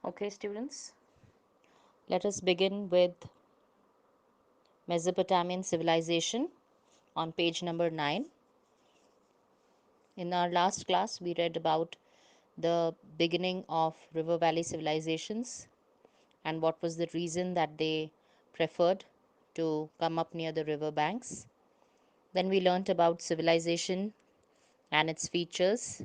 Okay, students, let us begin with Mesopotamian civilization on page number 9. In our last class, we read about the beginning of river valley civilizations and what was the reason that they preferred to come up near the river banks. Then we learnt about civilization and its features.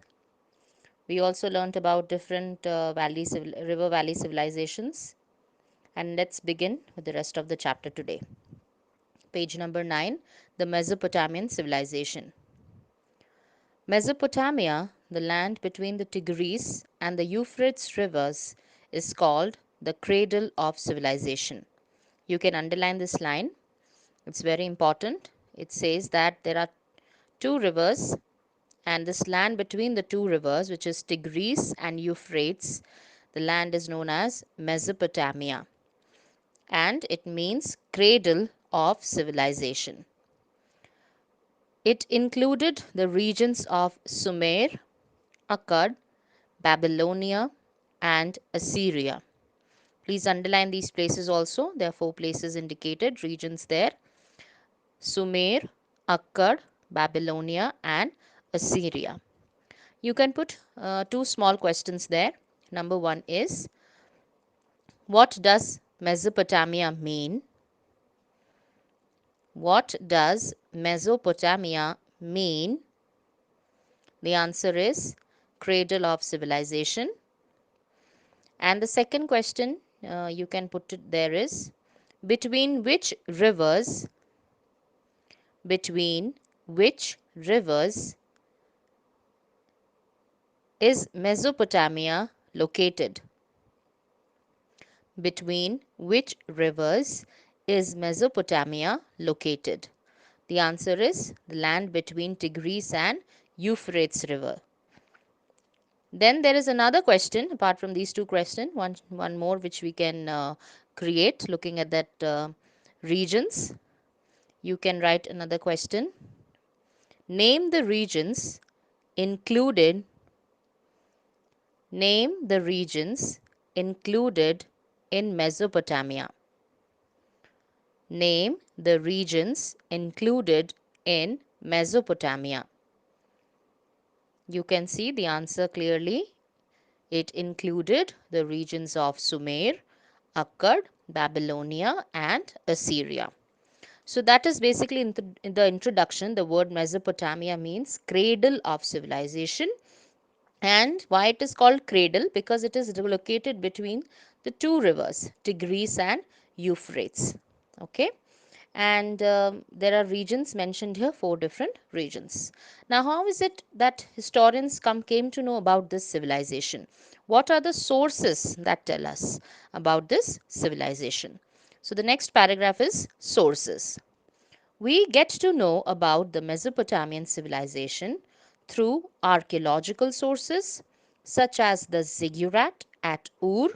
We also learnt about different river valley civilizations. And let's begin with the rest of the chapter today. Page number 9, the Mesopotamian civilization. Mesopotamia, the land between the Tigris and the Euphrates rivers, is called the cradle of civilization. You can underline this line, it's very important. It says that there are two rivers, and this land between the two rivers, which is Tigris and Euphrates, the land is known as Mesopotamia, and it means cradle of civilization. It included the regions of Sumer, Akkad, Babylonia, and Assyria. Please underline these places also. There are 4 places indicated, regions there. Sumer, Akkad, Babylonia, and Assyria. You can put 2 small questions there. Number 1 is, what does Mesopotamia mean? What does Mesopotamia mean? The answer is cradle of civilization. And the second question you can put it there is, between which rivers is Mesopotamia located? Between which rivers is Mesopotamia located? The answer is the land between Tigris and Euphrates river. Then there is another question apart from these 2 questions, one more which we can create looking at that regions. You can write another question. Name the regions included in Mesopotamia. Name the regions included in Mesopotamia. You can see the answer clearly. It included the regions of Sumer, Akkad, Babylonia, and Assyria. So that is basically in the introduction. The word Mesopotamia means cradle of civilization. And why it is called cradle? Because it is located between the 2 rivers, Tigris and Euphrates. Okay. And there are regions mentioned here, 4 different regions. Now, how is it that historians came to know about this civilization? What are the sources that tell us about this civilization? So, the next paragraph is sources. We get to know about the Mesopotamian civilization through archaeological sources such as the ziggurat at Ur,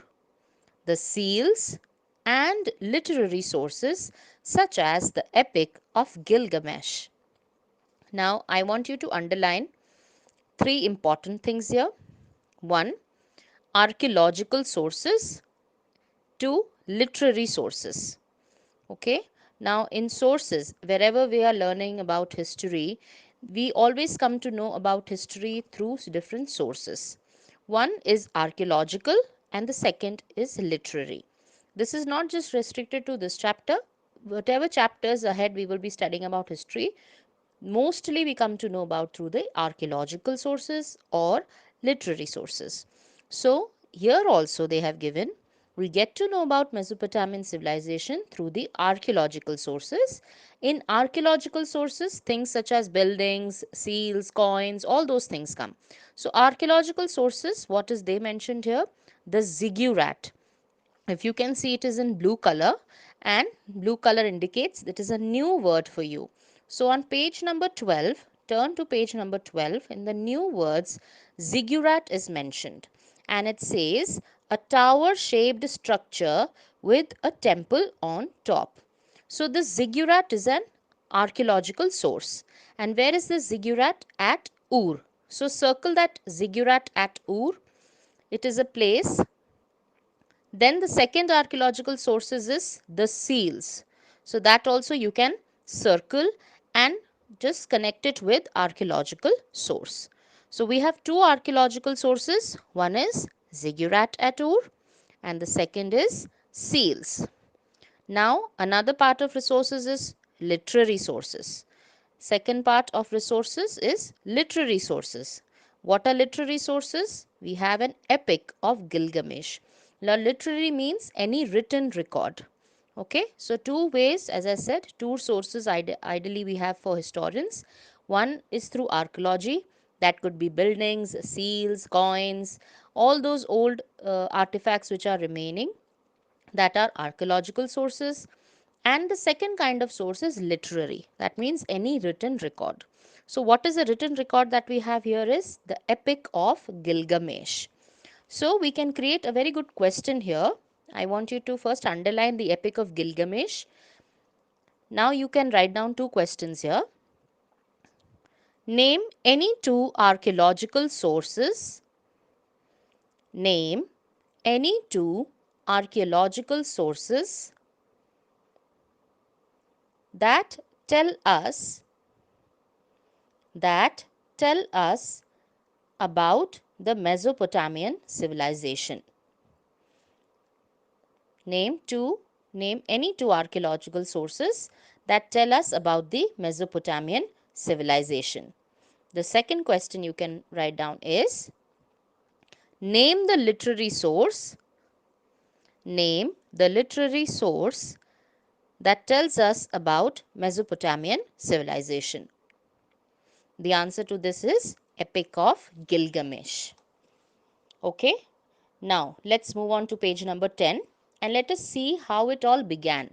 the seals, and literary sources such as the Epic of Gilgamesh. Now, I want you to underline 3 important things here. 1. Archaeological sources. 2. Literary sources. Okay. Now, in sources, wherever we are learning about history, we always come to know about history through different sources. One is archaeological and the second is literary. This is not just restricted to this chapter. Whatever chapters ahead we will be studying about history, mostly we come to know about through the archaeological sources or literary sources. So here also they have given, we get to know about Mesopotamian civilization through the archaeological sources. In archaeological sources, things such as buildings, seals, coins, all those things come. So archaeological sources, what is they mentioned here? The ziggurat. If you can see, it is in blue color, and blue color indicates that is a new word for you. So on page number 12, turn to page number 12. In the new words, ziggurat is mentioned, and it says a tower shaped structure with a temple on top. So the ziggurat is an archaeological source. And where is the ziggurat? At Ur. So circle that ziggurat at Ur. It is a place Then the second archaeological sources is the seals. So that also you can circle and just connect it with archaeological source. So we have two archaeological sources. One is ziggurat at Ur and the second is seals. Now another part of resources is literary sources. Second part of resources is literary sources. What are literary sources? We have an epic of Gilgamesh. Now, literary means any written record. Okay, so two ways, as I said, two sources ideally we have for historians. One is through archaeology, that could be buildings, seals, coins, all those old artifacts which are remaining, that are archaeological sources. And the second kind of source is literary, that means any written record. So what is the written record that we have here is the epic of Gilgamesh. So we can create a very good question here. I want you to first underline the epic of Gilgamesh. Now you can write down two questions here. Name any two archaeological sources. Name any two archaeological sources that tell us that tell us about the Mesopotamian civilization. Name any two archaeological sources that tell us about the Mesopotamian civilization. The second question you can write down is name the literary source. Name the literary source that tells us about Mesopotamian civilization. The answer to this is Epic of Gilgamesh. Okay, now let's move on to page number 10 and let us see how it all began.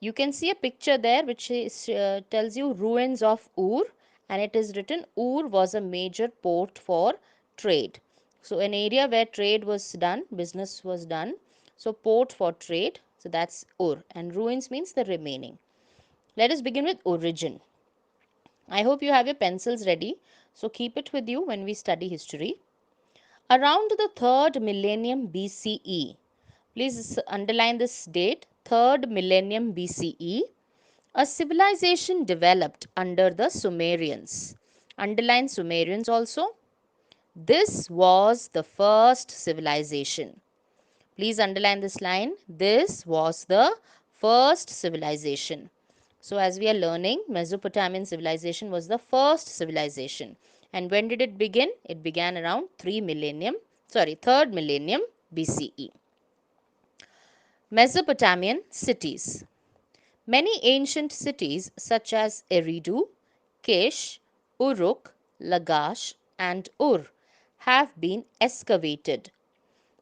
You can see a picture there which tells you ruins of Ur, and it is written Ur was a major port for trade. So an area where trade was done, business was done. So port for trade, so that's Ur, and ruins means the remaining. Let us begin with origin. I hope you have your pencils ready, so keep it with you when we study history. Around the 3rd millennium BCE, please underline this date, 3rd millennium BCE, a civilization developed under the Sumerians. Underline Sumerians also. This was the first civilization. Please underline this line. This was the first civilization. So as we are learning, Mesopotamian civilization was the first civilization. And when did it begin? It began around 3rd millennium BCE. Mesopotamian cities. Many ancient cities such as Eridu, Kish, Uruk, Lagash and Ur have been excavated.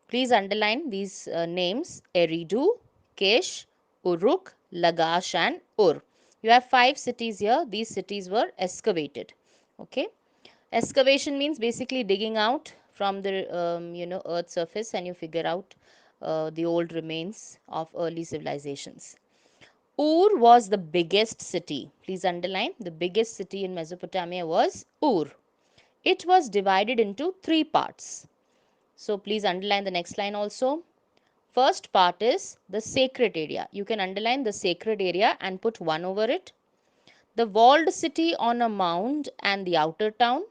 Please underline these names: Eridu, Kish, Uruk, Lagash and Ur. You have 5 cities here. These cities were excavated. Okay. Excavation means basically digging out from the earth surface and you figure out the old remains of early civilizations. Ur was the biggest city. Please underline, the biggest city in Mesopotamia was Ur. It was divided into 3 parts. So please underline the next line also. First part is the sacred area. You can underline the sacred area and put 1 over it. The walled city on a mound and the outer town.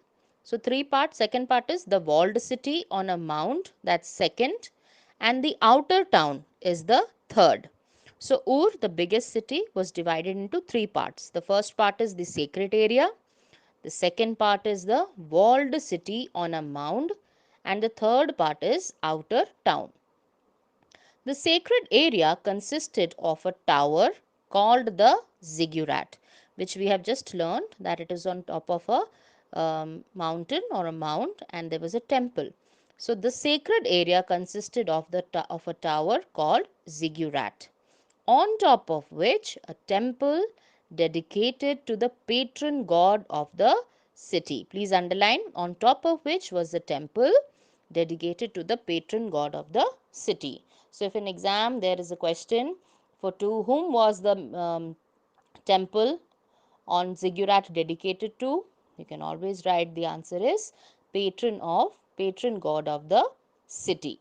So 3 parts. Second part is the walled city on a mound, that's second, and the outer town is the third. So Ur, the biggest city, was divided into 3 parts. The first part is the sacred area, the second part is the walled city on a mound, and the third part is outer town. The sacred area consisted of a tower called the ziggurat, which we have just learned that it is on top of a mountain or a mount, and there was a temple. So the sacred area consisted of a tower called ziggurat, on top of which a temple dedicated to the patron god of the city. Please underline, on top of which was the temple dedicated to the patron god of the city. So if in exam there is a question for to whom was the temple on ziggurat dedicated to, you can always write the answer is patron god of the city.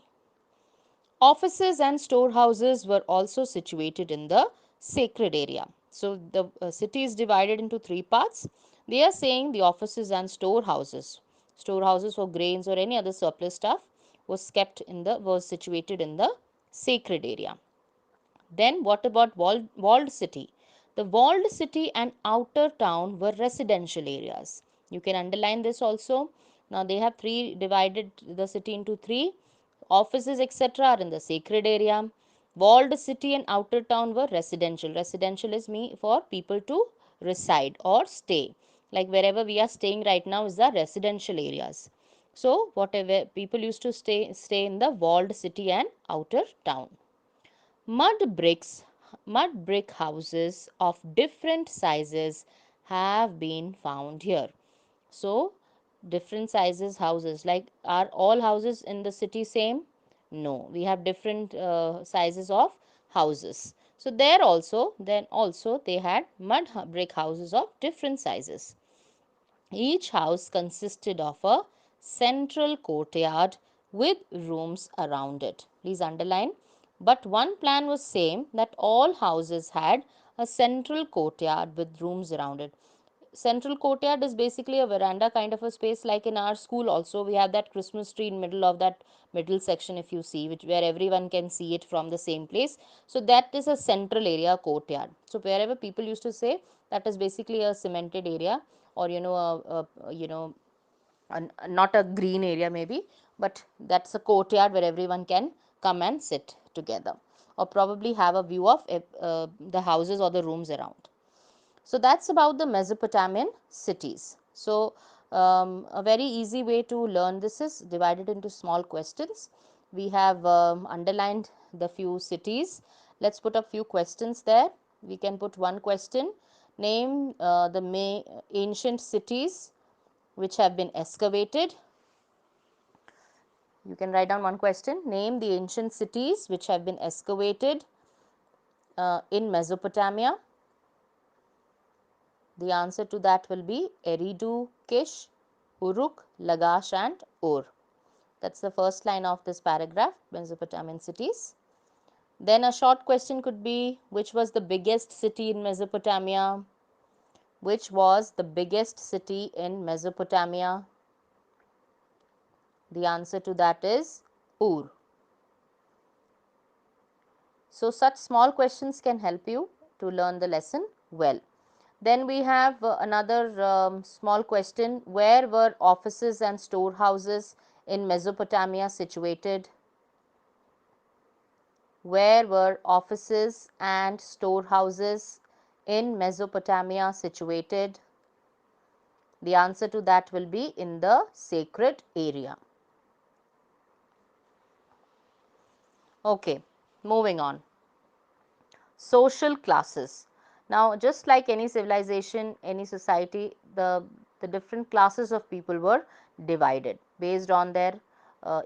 Offices and storehouses were also situated in the sacred area. So the city is divided into three parts. They are saying the offices and storehouses for grains or any other surplus stuff was situated in the sacred area. Then what about walled city? The walled city and outer town were residential areas. You can underline this also. Now they have divided the city into three. Offices etc. are in the sacred area. Walled city and outer town were residential. Residential is me for people to reside or stay. Like wherever we are staying right now is the residential areas. So whatever people used to stay in the walled city and outer town. Mud bricks, mud brick houses of different sizes have been found here. So, different sizes houses, like are all houses in the city same? No, we have different sizes of houses. So, then also they had brick houses of different sizes. Each house consisted of a central courtyard with rooms around it. Please underline. But one plan was same, that all houses had a central courtyard with rooms around it. Central courtyard is basically a veranda kind of a space, like in our school also we have that Christmas tree in middle of that middle section, if you see, where everyone can see it from the same place. So that is a central area courtyard. So wherever people used to say, that is basically a cemented area, or not a green area maybe, but that's a courtyard where everyone can come and sit together, or probably have a view of the houses or the rooms around. So that's about the Mesopotamian cities. So a very easy way to learn this is divided into small questions. We have underlined the few cities. Let's put a few questions there. We can put one question. Name the ancient cities which have been excavated. You can write down one question. Name the ancient cities which have been excavated in Mesopotamia. The answer to that will be Eridu, Kish, Uruk, Lagash and Ur. That's the first line of this paragraph, Mesopotamian cities. Then a short question could be, which was the biggest city in Mesopotamia? Which was the biggest city in Mesopotamia? The answer to that is Ur. So such small questions can help you to learn the lesson well. Then we have another small question. Where were offices and storehouses in Mesopotamia situated? Where were offices and storehouses in Mesopotamia situated? The answer to that will be in the sacred area. Okay, moving on. Social classes. Now, just like any civilization, any society, the different classes of people were divided based on their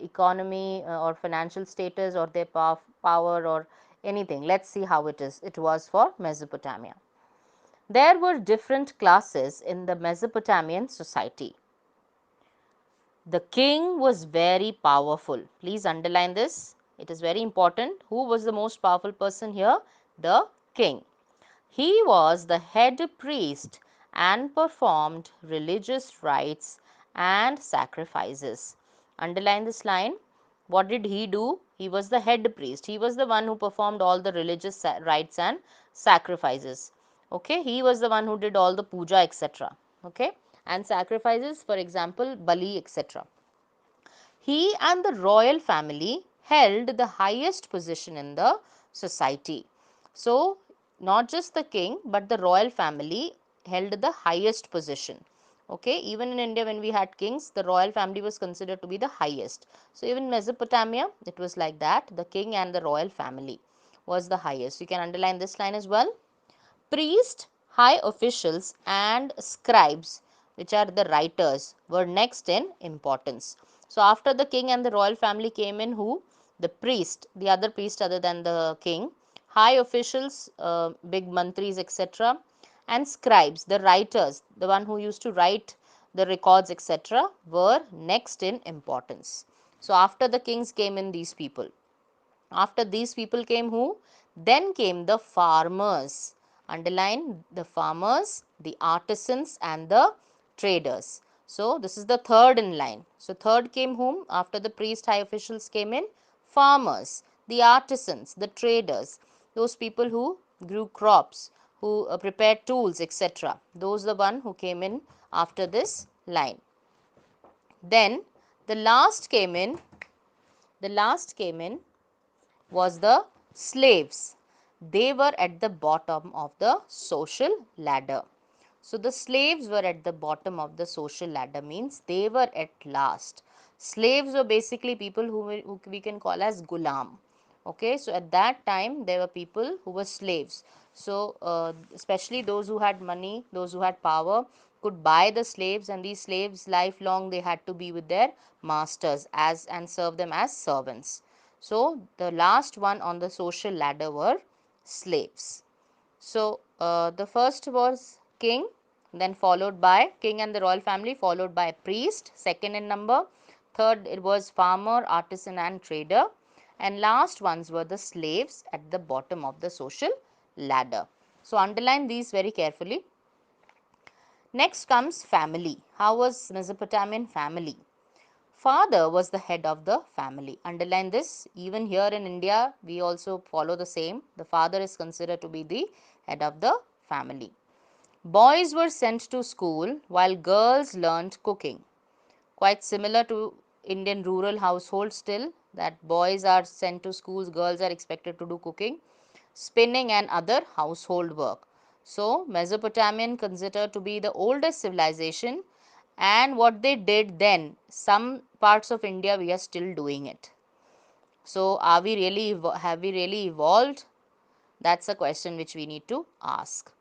economy or financial status, or their power or anything. Let's see how it was for Mesopotamia. There were different classes in the Mesopotamian society. The king was very powerful. Please underline this. It is very important. Who was the most powerful person here? The king. He was the head priest and performed religious rites and sacrifices. Underline this line. What did he do? He was the head priest. He was the one who performed all the religious rites and sacrifices. Okay, he was the one who did all the puja, etc. Okay, and sacrifices, for example, Bali, etc. He and the royal family held the highest position in the society. So, not just the king, but the royal family held the highest position. Okay, even in India, when we had kings, the royal family was considered to be the highest. So, even Mesopotamia, it was like that. The king and the royal family was the highest. You can underline this line as well. Priests, high officials and scribes, which are the writers, were next in importance. So after the king and the royal family came in, who? The priest, the other priest other than the king, high officials, big mantris, etc., and scribes, the writers, the one who used to write the records, etc., were next in importance. So after the kings came in these people. After these people came who? Then came the farmers. Underline the farmers, the artisans and the traders. So, this is the third in line. So, third came whom? After the priest high officials came in? Farmers, the artisans, the traders, those people who grew crops, who prepared tools, etc. Those are the one who came in after this line. Then the last came in was the slaves. They were at the bottom of the social ladder. So, the slaves were at the bottom of the social ladder, means they were at last. Slaves were basically people who we can call as gulam. Okay, so at that time there were people who were slaves. So, especially those who had money, those who had power could buy the slaves, and these slaves lifelong they had to be with their masters as and serve them as servants. So, the last one on the social ladder were slaves. So, the first was king, then followed by king and the royal family, followed by priest, second in number. Third, it was farmer, artisan and trader. And last ones were the slaves at the bottom of the social ladder. So, underline these very carefully. Next comes family. How was Mesopotamian family? Father was the head of the family. Underline this. Even here in India, we also follow the same. The father is considered to be the head of the family. Boys were sent to school while girls learnt cooking. Quite similar to Indian rural households still, that boys are sent to schools, girls are expected to do cooking, spinning and other household work. So, Mesopotamian considered to be the oldest civilization, and what they did then, some parts of India we are still doing it. So, have we really evolved? That's a question which we need to ask.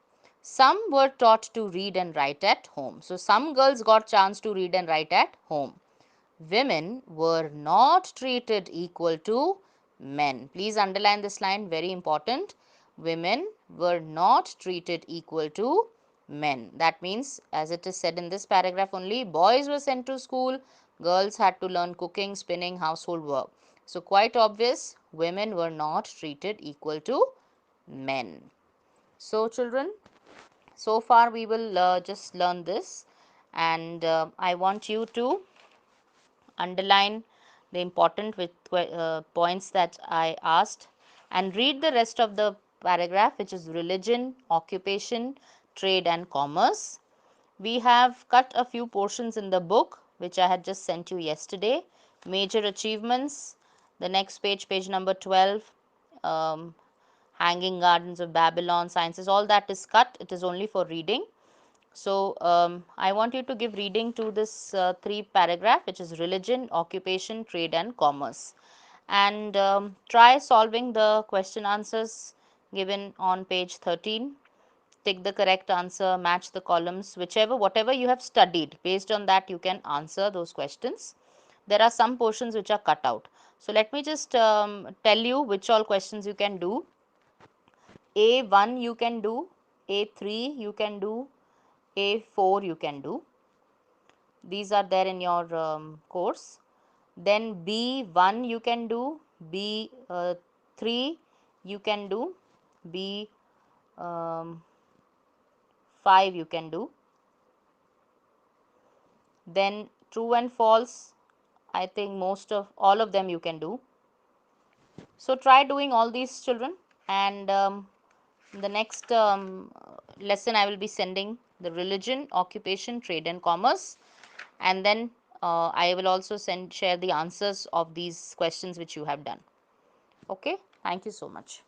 Some were taught to read and write at home. So, some girls got chance to read and write at home. Women were not treated equal to men. Please underline this line, very important. Women were not treated equal to men. That means, as it is said in this paragraph only, boys were sent to school, girls had to learn cooking, spinning, household work. So, quite obvious, women were not treated equal to men. So, children, so far we will just learn this, and I want you to underline the important points that I asked and read the rest of the paragraph, which is religion, occupation, trade and commerce. We have cut a few portions in the book which I had just sent you yesterday. Major achievements, the next page, page number 12, Hanging Gardens of Babylon, sciences, all that is cut. It is only for reading. So, I want you to give reading to this three paragraph, which is religion, occupation, trade and commerce, and try solving the question answers given on page 13. Take the correct answer, match the columns, whatever you have studied, based on that you can answer those questions. There are some portions which are cut out. So, let me just tell you which all questions you can do. A1 you can do, A3 you can do, A4 you can do. These are there in your course. Then B1 you can do, B3 you can do, B5 you can do. Then true and false, I think most of all of them you can do. So try doing all these, children, and the next lesson I will be sending the religion, occupation, trade and commerce, and then I will also share the answers of these questions which you have done. Okay, thank you so much.